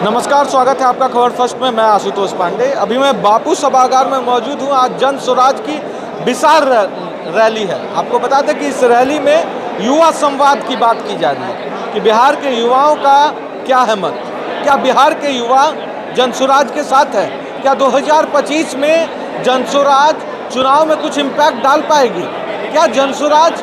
नमस्कार, स्वागत है आपका खबर फर्स्ट में। मैं आशुतोष पांडे। अभी मैं बापू सभागार में मौजूद हूँ। आज जन स्वराज की विशाल रैली है। आपको बता दें कि इस रैली में युवा संवाद की बात की जा रही है कि बिहार के युवाओं का क्या है मत, क्या बिहार के युवा जन स्वराज के साथ है, क्या 2025 में जन स्वराज चुनाव में कुछ इम्पैक्ट डाल पाएगी, क्या जन स्वराज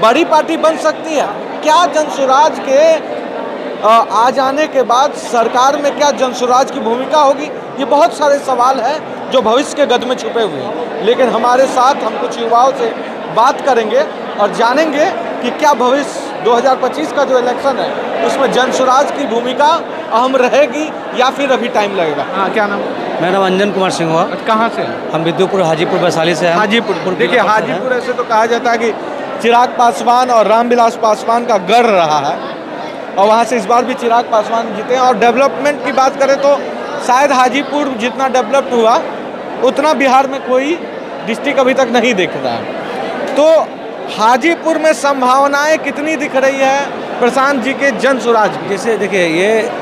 बड़ी पार्टी बन सकती है, क्या जन स्वराज के आ जाने के बाद सरकार में क्या जन स्वराज की भूमिका होगी। ये बहुत सारे सवाल हैं जो भविष्य के गद में छुपे हुए हैं। लेकिन हमारे साथ हम कुछ युवाओं से बात करेंगे और जानेंगे कि क्या भविष्य 2025 का जो इलेक्शन है उसमें जन स्वराज की भूमिका अहम रहेगी या फिर अभी टाइम लगेगा। हाँ, क्या नाम? मेरा नाम अंजन कुमार सिंह हुआ। कहाँ से? हम विद्युपुर हाजीपुर वैशाली से हैं। हाजीपुर। देखिए, हाजीपुर ऐसे तो कहा जाता है कि चिराग पासवान और रामविलास पासवान का गढ़ रहा है और वहाँ से इस बार भी चिराग पासवान जीते हैं। और डेवलपमेंट की बात करें तो शायद हाजीपुर जितना डेवलप्ड हुआ उतना बिहार में कोई डिस्ट्रिक्ट अभी तक नहीं दिख रहा है। तो हाजीपुर में संभावनाएं कितनी दिख रही है प्रशांत जी के जन स्वराज की? जैसे देखिए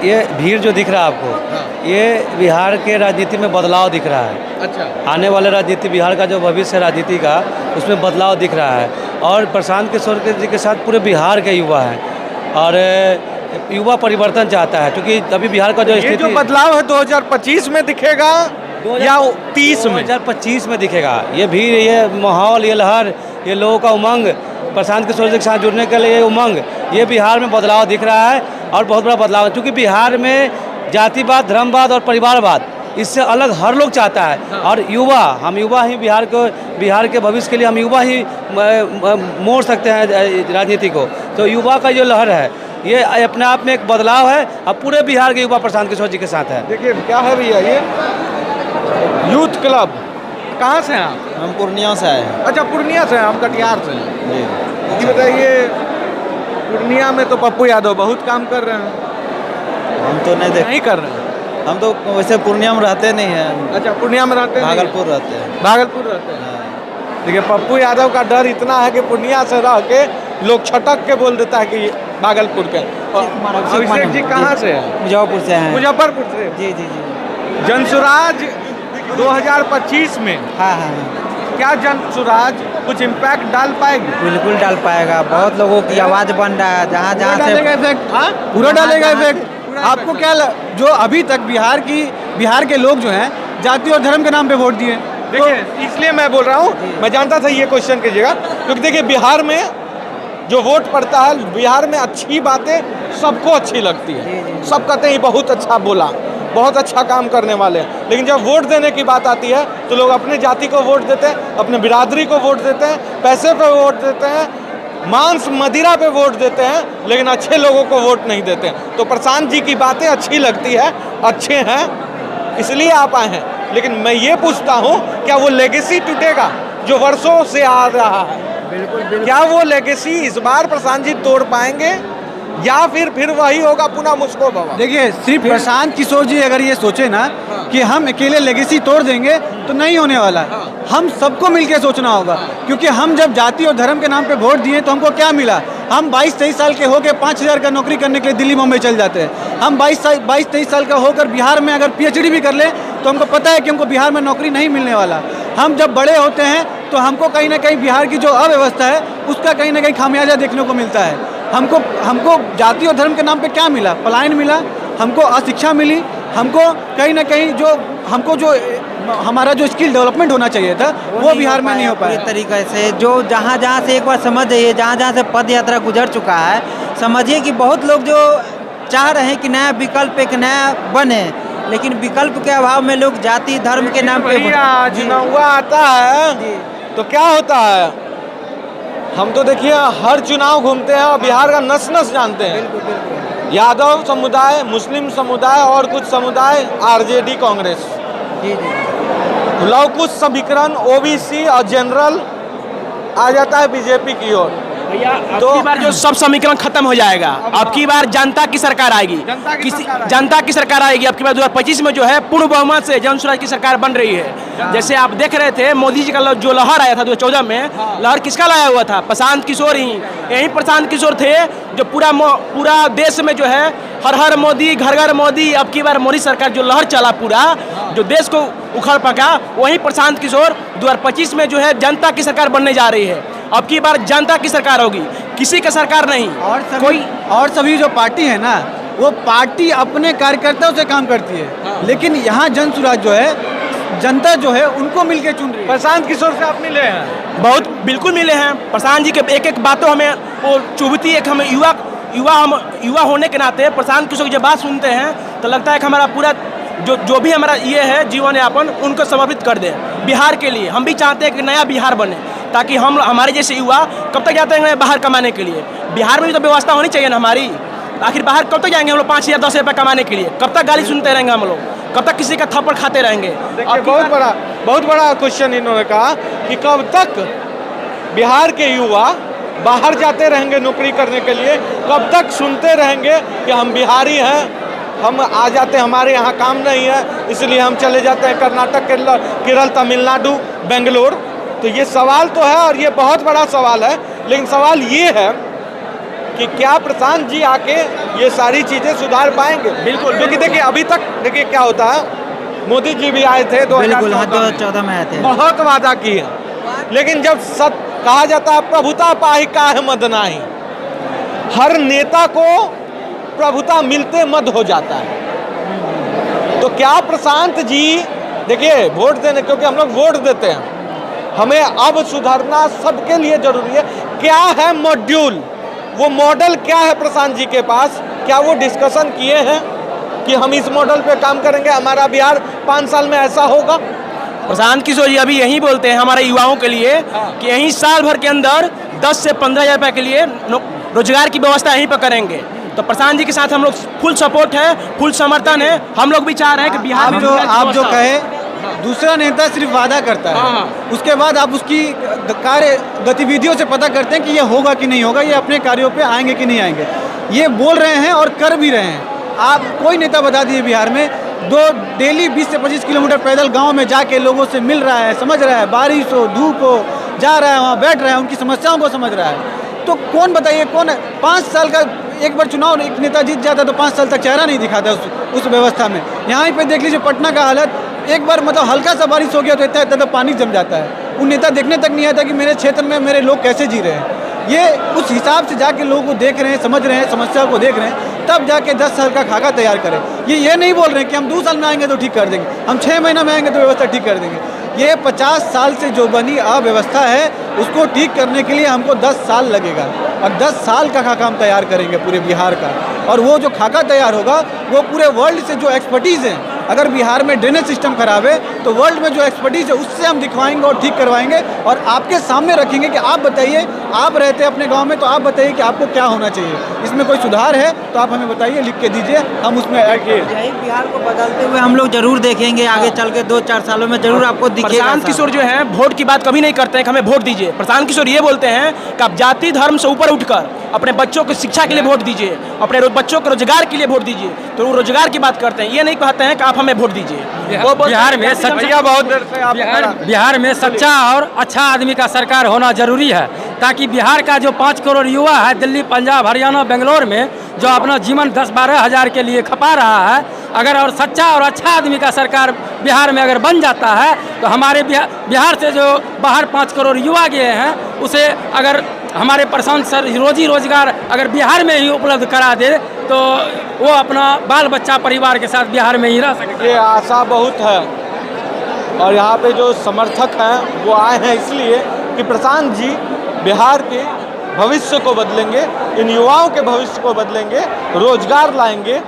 ये भीड़ जो दिख रहा है आपको, ये बिहार के राजनीति में बदलाव दिख रहा है। अच्छा। आने वाले राजनीति, बिहार का जो भविष्य है राजनीति का, उसमें बदलाव दिख रहा है। और प्रशांत किशोर जी के साथ पूरे बिहार के युवा हैं और युवा परिवर्तन चाहता है, क्योंकि अभी बिहार का ये जो बदलाव है 2025 में दिखेगा या 30 में? 2025 में दिखेगा। ये भीड़, ये माहौल, ये लहर, ये लोगों का उमंग, प्रशांत किशोर जी के साथ जुड़ने के लिए उमंग, ये बिहार में बदलाव दिख रहा है और बहुत बड़ा बदलाव है। क्योंकि बिहार में जातिवाद, धर्मवाद और परिवारवाद, इससे अलग हर लोग चाहता है। हाँ। और युवा, हम युवा ही बिहार के भविष्य के लिए हम युवा ही मोड़ सकते हैं राजनीति को। तो युवा का जो लहर है ये अपने आप में एक बदलाव है। अब पूरे बिहार के युवा प्रशांत किशोर जी के साथ है। देखिए क्या है भैया, ये यूथ क्लब। कहाँ से हैं आप? हम पूर्णिया से आए हैं। अच्छा, पूर्णिया से हैं। हम कटिहार से हैं। जी बताइए, पूर्णिया में तो पप्पू यादव बहुत काम कर रहे हैं। हम तो नहीं कर रहे हैं। हम तो वैसे पूर्णिया में रहते नहीं हैं। अच्छा, पूर्णिया में रहते हैं? भागलपुर रहते हैं। भागलपुर रहते हैं। देखिए, पप्पू यादव का डर इतना है कि पूर्णिया से रह के लोग छटक के बोल देता है कि भागलपुर के। अभिषेक जी कहाँ से हैं? मुजफ्फरपुर से हैं। मुजफ्फरपुर से। जी जी जी। जन स्वराज 2025 में हाँ हाँ, क्या जन स्वराज कुछ इम्पैक्ट डाल पाएगी? बिल्कुल डाल पाएगा। बहुत लोगों की आवाज़ बन रहा है, जहाँ जहाँ से पूरा डालेगा इफेक्ट। आपको क्या जो अभी तक बिहार के लोग जो हैं जाति और धर्म के नाम पे वोट दिए। देखिए, इसलिए मैं बोल रहा हूँ, मैं जानता था ये क्वेश्चन कीजिएगा, क्योंकि देखिए बिहार में जो वोट पड़ता है, बिहार में अच्छी बातें सबको अच्छी लगती है। सब कहते हैं बहुत अच्छा बोला, बहुत अच्छा काम करने वाले हैं। लेकिन जब वोट देने की बात आती है तो लोग अपने जाति को वोट देते हैं, अपने बिरादरी को वोट देते हैं, पैसे पे वोट देते हैं, मांस मदिरा पे वोट देते हैं, लेकिन अच्छे लोगों को वोट नहीं देते हैं। तो प्रशांत जी की बातें अच्छी लगती है, अच्छे हैं, इसलिए आप आए हैं। लेकिन मैं ये पूछता हूँ, क्या वो लेगेसी टूटेगा जो वर्षों से आ रहा है? बिल्कुल। क्या वो लेगेसी इस बार प्रशांत जी तोड़ पाएंगे या फिर वही होगा पुनः मुझको बाबा? देखिए, सिर्फ प्रशांत किशोर जी अगर ये सोचे ना कि हम अकेले लेगेसी तोड़ देंगे तो नहीं होने वाला। हम सबको मिलके सोचना होगा, क्योंकि हम जब जाति और धर्म के नाम पे वोट दिए तो हमको क्या मिला? हम 22-23 साल के होकर 5,000 का नौकरी करने के लिए दिल्ली मुंबई चल जाते हैं। हम 22-23 साल का होकर बिहार में अगर PhD भी कर लें तो हमको पता है कि हमको बिहार में नौकरी नहीं मिलने वाला। हम जब बड़े होते हैं तो हमको कहीं ना कहीं बिहार की जो अव्यवस्था है उसका कहीं ना कहीं खामियाजा देखने को मिलता है। हमको जाति और धर्म के नाम पे क्या मिला? पलायन मिला, हमको अशिक्षा मिली, हमको कहीं ना कहीं जो हमारा जो स्किल डेवलपमेंट होना चाहिए था वो बिहार में नहीं हो पाया। पूरी तरीके से जो जहाँ जहाँ से एक बार समझ जाइए, जहाँ जहाँ से पद यात्रा गुजर चुका है, समझिए कि बहुत लोग जो चाह रहे हैं कि नया विकल्प एक नया बने, लेकिन विकल्प के अभाव में लोग जाति धर्म के नाम पे चुनाव आता है तो क्या होता है? हम तो देखिए हर चुनाव घूमते हैं और बिहार का नस नस जानते हैं। यादव समुदाय, मुस्लिम समुदाय और कुछ समुदाय RJD कांग्रेस, लव कुछ समीकरण OBC और जनरल आ जाता है बीजेपी की ओर। भैया अब तो- की बार जो सब समीकरण खत्म हो जाएगा, अब की बार जनता की सरकार आएगी, जनता की सरकार आएगी। अब की बार 2025 में जो है पूर्ण बहुमत से जन स्वराज की सरकार बन रही है। जैसे आप देख रहे थे मोदी जी का जो लहर आया था 2014 में, लहर किसका लाया हुआ था? प्रशांत किशोर ही, यही प्रशांत किशोर थे जो पूरा देश में जो है हर हर मोदी, घर घर मोदी, अब की बार मोदी सरकार जो लहर चला पूरा, जो देश को उखड़ पका, वही प्रशांत किशोर 2025 में जो है जनता की सरकार बनने जा रही है। अब की बार जनता की सरकार होगी, किसी का सरकार नहीं। और सभी जो पार्टी है ना, वो पार्टी अपने कार्यकर्ताओं से काम करती है, लेकिन यहाँ जन स्वराज जो है, जनता जो है उनको मिलके चुन रही है। प्रशांत किशोर से आप मिले हैं? बहुत बिल्कुल मिले हैं। प्रशांत जी के एक एक बातों हमें वो चुभती है। हमें युवा होने के नाते प्रशांत किशोर की जब बात सुनते हैं तो लगता है कि हमारा पूरा जो भी हमारा ये है जीवन यापन उनको समर्पित कर दें बिहार के लिए। हम भी चाहते हैं कि नया बिहार बने, ताकि हमारे जैसे युवा कब तक जाते हैं बाहर कमाने के लिए? बिहार में भी तो व्यवस्था होनी चाहिए ना हमारी। आखिर बाहर कब तक जाएंगे हम लोग 5 या 10 रुपये कमाने के लिए? कब तक गाली सुनते रहेंगे हम लोग? कब तक किसी का थप्पड़ खाते रहेंगे? देखिए बहुत बड़ा क्वेश्चन इन्होंने कहा कि कब तक बिहार के युवा बाहर जाते रहेंगे नौकरी करने के लिए, कब तक सुनते रहेंगे कि हम बिहारी हैं, हम आ जाते हैं, हमारे यहाँ काम नहीं है इसलिए हम चले जाते हैं कर्नाटक, केरल, तमिलनाडु, बेंगलोर। तो ये सवाल तो है और ये बहुत बड़ा सवाल है, लेकिन सवाल ये है कि क्या प्रशांत जी आके ये सारी चीज़ें सुधार पाएंगे? बिल्कुल, क्योंकि देखिए अभी तक देखिए क्या होता है, मोदी जी भी आए थे 2014 में आए थे, बहुत वादा किए, लेकिन जब कहा जाता है प्रभुता पाही काहे मद नाही, हर नेता को प्रभुता मिलते मद हो जाता है। तो क्या प्रशांत जी, देखिए वोट देने, क्योंकि हम लोग वोट देते हैं, हमें अब सुधारना सबके लिए जरूरी है। क्या है मॉड्यूल, वो मॉडल क्या है प्रशांत जी के पास? क्या वो डिस्कशन किए हैं कि हम इस मॉडल पे काम करेंगे, हमारा बिहार 5 साल में ऐसा होगा? प्रशांत किशोर जी अभी यही बोलते हैं हमारे युवाओं के लिए कि यहीं साल भर के अंदर 10 से 15 हज़ार रुपये के लिए रोजगार की व्यवस्था यहीं पर करेंगे। तो प्रशांत जी के साथ हम लोग फुल सपोर्ट है, फुल समर्थन है। हम लोग भी चाह रहे हैं कि बिहार में आप जो कहे, दूसरा नेता सिर्फ वादा करता है, उसके बाद आप उसकी कार्य गतिविधियों से पता करते हैं कि ये होगा कि नहीं होगा, ये अपने कार्यों पे आएंगे कि नहीं आएंगे। ये बोल रहे हैं और कर भी रहे हैं। आप कोई नेता बता दिए बिहार में डेली 20 से 25 किलोमीटर पैदल गांव में जाके लोगों से मिल रहा है, समझ रहा है, बारिश हो धूप हो, जा रहा है वहाँ बैठ रहा है, उनकी समस्याओं को समझ रहा है। तो कौन बताइए, कौन है 5 साल का? एक बार चुनाव एक नेता जीत जाता तो 5 साल तक चेहरा नहीं दिखाता उस व्यवस्था में। यहाँ पे देख लीजिए पटना का हालत, एक बार मतलब हल्का सा बारिश हो गया तो इतना तो पानी जम जाता है। वो नेता देखने तक नहीं आता कि मेरे क्षेत्र में मेरे लोग कैसे जी रहे हैं। ये उस हिसाब से जाके लोगों को देख रहे हैं, समझ रहे हैं, समस्या को देख रहे हैं, तब जाके 10 साल का खाका तैयार करें। ये नहीं बोल रहे हैं कि हम 2 साल में आएंगे तो ठीक कर देंगे, हम 6 महीना में आएंगे तो व्यवस्था ठीक कर देंगे। ये 50 साल से जो बनी अव्यवस्था है उसको ठीक करने के लिए हमको 10 साल लगेगा, और 10 साल का खाका हम तैयार करेंगे पूरे बिहार का। और वो जो खाका तैयार होगा वो पूरे वर्ल्ड से जो एक्सपर्टीज़ है, अगर बिहार में ड्रेनेज सिस्टम खराब है तो वर्ल्ड में जो एक्सपर्टीज़ है उससे हम दिखवाएंगे और ठीक करवाएंगे और आपके सामने रखेंगे कि आप बताइए, आप रहते हैं अपने गांव में तो आप बताइए कि आपको क्या होना चाहिए, इसमें कोई सुधार है तो आप हमें बताइए, लिख के दीजिए, हम उसमें ऐड किए। यही बिहार को बदलते हुए हम लोग जरूर देखेंगे आगे चल के 2-4 सालों में जरूर आपको दिखेगा। प्रशांत किशोर जो है वोट की बात कभी नहीं करते हैं कि हमें वोट दीजिए। प्रशांत किशोर ये बोलते हैं कि आप जाति धर्म से ऊपर उठकर अपने बच्चों को शिक्षा के लिए वोट दीजिए, अपने बच्चों को रोजगार के लिए वोट दीजिए। तो वो रोजगार की बात करते हैं, ये नहीं कहते हैं कि आप हमें वोट दीजिए। वो बिहार में बिहार में सच्चा और अच्छा आदमी का सरकार होना जरूरी है, ताकि बिहार का जो 5 करोड़ युवा है दिल्ली, पंजाब, हरियाणा, बेंगलोर में जो अपना जीवन 10-12 हज़ार के लिए खपा रहा है, अगर और सच्चा और अच्छा आदमी का सरकार बिहार में अगर बन जाता है तो हमारे बिहार से जो बाहर 5 करोड़ युवा गए हैं उसे अगर हमारे प्रशांत सर रोजी रोजगार अगर बिहार में ही उपलब्ध करा दे तो वो अपना बाल बच्चा परिवार के साथ बिहार में ही रह सकते। ये आशा बहुत है और यहाँ पे जो समर्थक हैं वो आए हैं इसलिए कि प्रशांत जी बिहार के भविष्य को बदलेंगे, इन युवाओं के भविष्य को बदलेंगे, रोजगार लाएंगे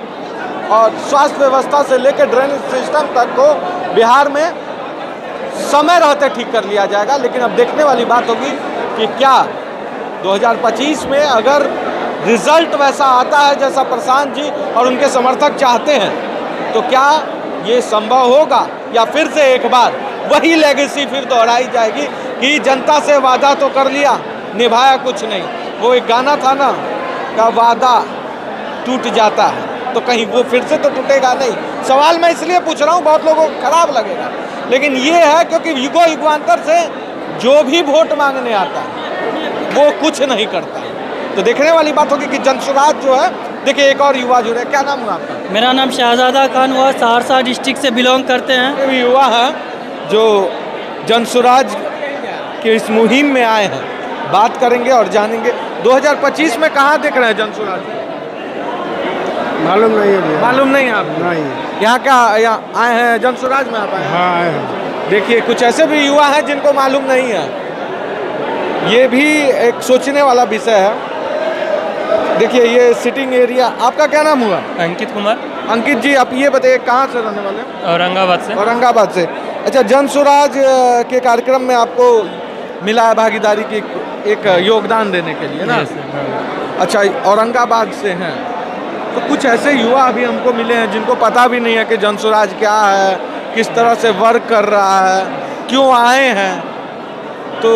और स्वास्थ्य व्यवस्था से लेकर ड्रेनेज सिस्टम तक को बिहार में समय रहते ठीक कर लिया जाएगा। लेकिन अब देखने वाली बात होगी कि क्या 2025 में अगर रिजल्ट वैसा आता है जैसा प्रशांत जी और उनके समर्थक चाहते हैं तो क्या ये संभव होगा, या फिर से एक बार वही लेगेसी फिर दोहराई जाएगी कि जनता से वादा तो कर लिया, निभाया कुछ नहीं। वो एक गाना था ना, का वादा टूट जाता है, तो कहीं वो फिर से तो टूटेगा नहीं। सवाल मैं इसलिए पूछ रहा हूँ, बहुत लोगों को खराब लगेगा, लेकिन ये है क्योंकि युगों युगांतर से जो भी वोट मांगने आता है वो कुछ नहीं करता है। तो देखने वाली बात होगी कि जनसुराज जो है, देखिए एक और युवा जुड़े। क्या नाम हुआ आपका? मेरा नाम शहजादा खान हुआ, सहरसा डिस्ट्रिक्ट से बिलोंग करते हैं। ये भी युवा हैं जो जनसुराज के इस मुहिम में आए हैं, बात करेंगे और जानेंगे 2025 में कहाँ देख रहे हैं जनसुराज? मालूम नहीं है भैया। मालूम नहीं है आपको? नहीं। यहाँ क्या यहाँ आए हैं जनसुराज में आप आए हैं? हाँ आए हैं। देखिए कुछ ऐसे भी युवा हैं जिनको मालूम नहीं है, ये भी एक सोचने वाला विषय है। देखिए ये सिटिंग एरिया। आपका क्या नाम हुआ? अंकित कुमार, अंकित जी, आप ये बताइए कहाँ से रहने वाले हैं? औरंगाबाद से। औरंगाबाद से। अच्छा, जनसुराज के कार्यक्रम में आपको मिला है भागीदारी की एक योगदान देने के लिए ना? अच्छा, औरंगाबाद से हैं, तो कुछ ऐसे युवा अभी हमको मिले हैं जिनको पता भी नहीं है कि जनसुराज क्या है, किस तरह से वर्क कर रहा है, क्यों आए हैं, तो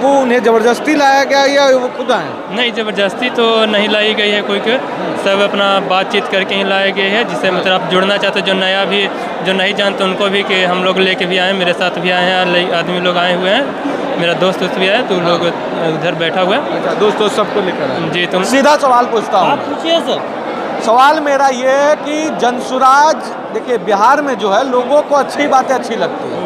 वो उन्हें ज़बरदस्ती लाया गया या वो खुद आए? नहीं, ज़बरदस्ती तो नहीं लाई गई है कोई के, सब अपना बातचीत करके ही लाए गए हैं, जिससे मतलब आप जुड़ना चाहते जो नया भी, जो नहीं जानते उनको भी कि हम लोग लेके भी आए, मेरे साथ भी आए हैं, आदमी लोग आए हुए हैं, मेरा दोस्त भी आया, तो लोग उधर बैठा हुआ है। अच्छा, दोस्तों सबको लेकर आए। जी, तुम सीधा सवाल पूछता हूँ। पूछिए सर। सवाल मेरा ये है कि जनसुराज, देखिए बिहार में जो है लोगों को अच्छी बातें अच्छी लगती है,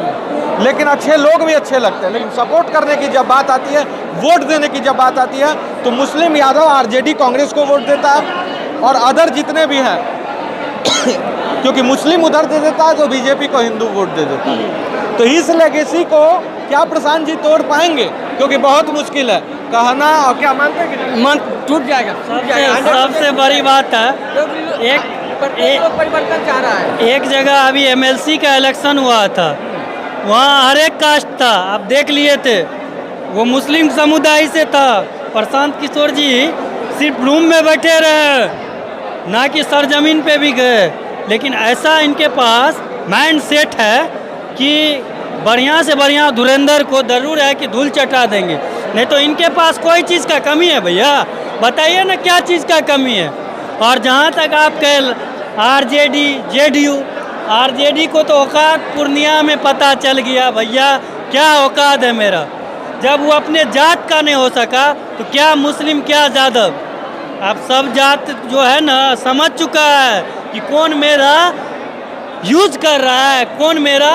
लेकिन अच्छे लोग भी अच्छे लगते हैं, लेकिन सपोर्ट करने की जब बात आती है, वोट देने की जब बात आती है, तो मुस्लिम यादव आरजेडी कांग्रेस को वोट देता है और अदर जितने भी हैं क्योंकि मुस्लिम उधर दे देता है तो बीजेपी को हिंदू वोट दे देता है। तो इस लेगेसी को क्या प्रशांत जी तोड़ पाएंगे? क्योंकि बहुत मुश्किल है कहना, और क्या मानते हैं कि मन टूट जाएगा। सबसे बड़ी बात है, एक परिवर्तन चाह रहा है। एक जगह अभी एमएलसी का इलेक्शन हुआ था, वहाँ हर एक कास्ट था, आप देख लिए थे, वो मुस्लिम समुदाय से था। प्रशांत किशोर जी सिर्फ रूम में बैठे रहे, ना कि सरजमीन पे भी गए, लेकिन ऐसा इनके पास माइंड सेट है कि बढ़िया से बढ़िया धुरंधर को जरूर है कि धूल चटा देंगे, नहीं तो इनके पास कोई चीज़ का कमी है भैया, बताइए ना क्या चीज़ का कमी है। और जहाँ तक आप कह आरजेडी जेडीयू, आरजेडी को तो औकात पूर्णिया में पता चल गया भैया, क्या औकात है मेरा। जब वो अपने जात का नहीं हो सका तो क्या मुस्लिम क्या यादव, अब सब जात जो है ना समझ चुका है कि कौन मेरा यूज कर रहा है, कौन मेरा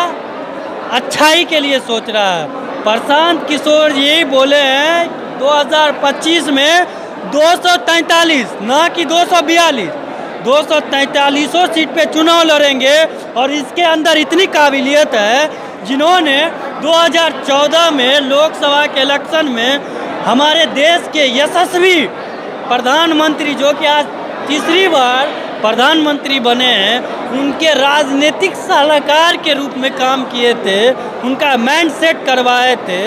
अच्छाई के लिए सोच रहा है। प्रशांत किशोर यही बोले हैं 2025 में 243 ना कि 242, 243 सीट पे चुनाव लड़ेंगे। और इसके अंदर इतनी काबिलियत है, जिन्होंने 2014 में लोकसभा के इलेक्शन में हमारे देश के यशस्वी प्रधानमंत्री, जो कि आज तीसरी बार प्रधानमंत्री बने हैं, उनके राजनीतिक सलाहकार के रूप में काम किए थे, उनका माइंड सेट करवाए थे।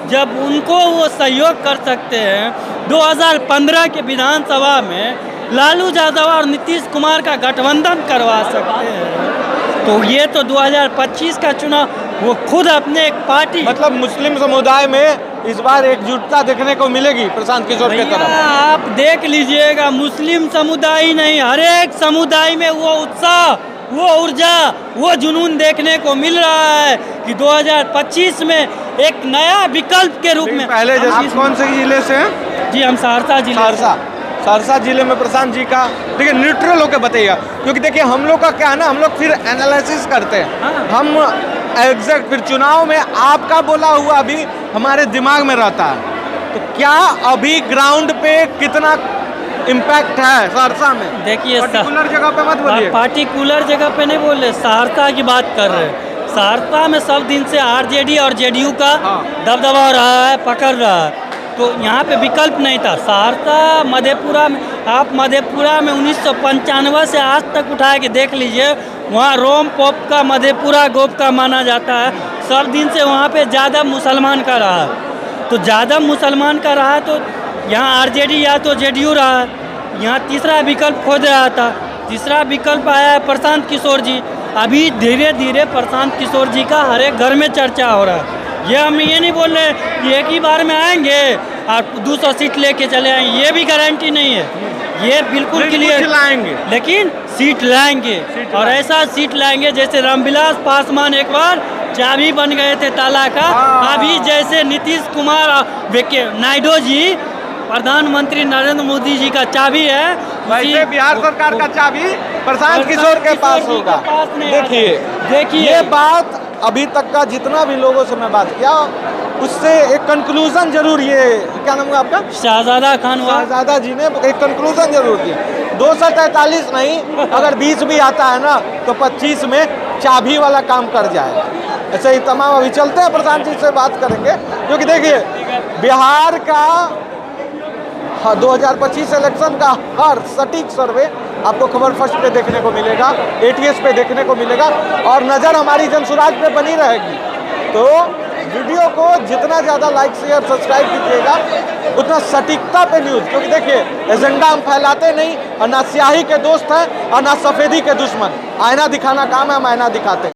जब उनको वो सहयोग कर सकते हैं, 2015 के विधानसभा में लालू यादव और नीतीश कुमार का गठबंधन करवा सकते हैं, तो ये तो 2025 का चुनाव वो खुद अपने एक पार्टी, मतलब मुस्लिम समुदाय में इस बार एकजुटता देखने को मिलेगी प्रशांत किशोर के तरफ? आप देख लीजिएगा, मुस्लिम समुदाय ही नहीं, हर एक समुदाय में वो उत्साह, वो ऊर्जा, वो जुनून देखने को मिल रहा है कि 2025 में एक नया विकल्प के रूप में। पहले जैसे कौन से जिले से हैं? जी, हम सहरसा जिले। सहरसा जिले में प्रशांत जी का, देखिए न्यूट्रल होकर बताइएगा, क्योंकि देखिए हम लोग का क्या है ना, हम लोग फिर एनालिसिस करते हैं, हम एग्जैक्ट फिर चुनाव में आपका बोला हुआ भी हमारे दिमाग में रहता है। तो क्या अभी ग्राउंड पे कितना इम्पैक्ट है सहरसा में? देखिए, पर्टिकुलर जगह पे मत बोलिए, पार्टिकुलर जगह पे नहीं बोल रहे, सहरसा की बात कर रहे हैं। सहरसा में सब दिन से आरजेडी और जेडीयू का दबदबा रहा है, पकड़ रहा है, तो यहाँ पे विकल्प नहीं था। सहरसा मधेपुरा में, आप मधेपुरा में 1995 से आज तक उठा के देख लीजिए, वहाँ रोम पोप का मधेपुरा गोप का माना जाता है। सब दिन से वहाँ पे ज़्यादा मुसलमान का रहा, तो ज़्यादा मुसलमान का रहा तो यहाँ आरजेडी या तो जेडीयू रहा, यहाँ तीसरा विकल्प खोज रहा था। तीसरा विकल्प आया है प्रशांत किशोर जी। अभी धीरे धीरे प्रशांत किशोर जी का हर एक घर में चर्चा हो रहा है। ये हम ये नहीं बोल रहे कि एक ही बार में आएंगे और 200 सीट लेके चले आए, ये भी गारंटी नहीं है। ये बिल्कुल क्लियर लाएंगे। लेकिन सीट लाएंगे और ऐसा सीट लाएंगे जैसे रामविलास पासवान एक बार चाबी बन गए थे ताला का। अभी जैसे नीतीश कुमार नायडू जी प्रधानमंत्री नरेंद्र मोदी जी का चाबी है, वैसे बिहार सरकार का चाबी प्रशांत किशोर के पास होगा। देखिए ये बात अभी तक का जितना भी लोगों से मैं बात किया उससे एक कंक्लूजन जरूर, ये क्या नाम है आपका, शहजादा खान हुआ, शहजादा जी ने एक कंक्लूजन जरूर दिया। 243 नहीं, अगर 20 भी आता है ना तो 25 में चाबी वाला काम कर जाएगा। ऐसे ही तमाम अभी चलते हैं, प्रशांत जी से बात करेंगे, क्योंकि देखिए बिहार का 2025 इलेक्शन का हर सटीक सर्वे आपको खबर फर्स्ट पे देखने को मिलेगा, ATS पे देखने को मिलेगा और नज़र हमारी जनसुराज पे बनी रहेगी। तो वीडियो को जितना ज़्यादा लाइक शेयर सब्सक्राइब कीजिएगा उतना सटीकता पे न्यूज़, क्योंकि देखिए एजेंडा हम फैलाते नहीं और ना स्याही के दोस्त हैं और ना सफ़ेदी के दुश्मन। आईना दिखाना काम है, हम आईना दिखाते हैं।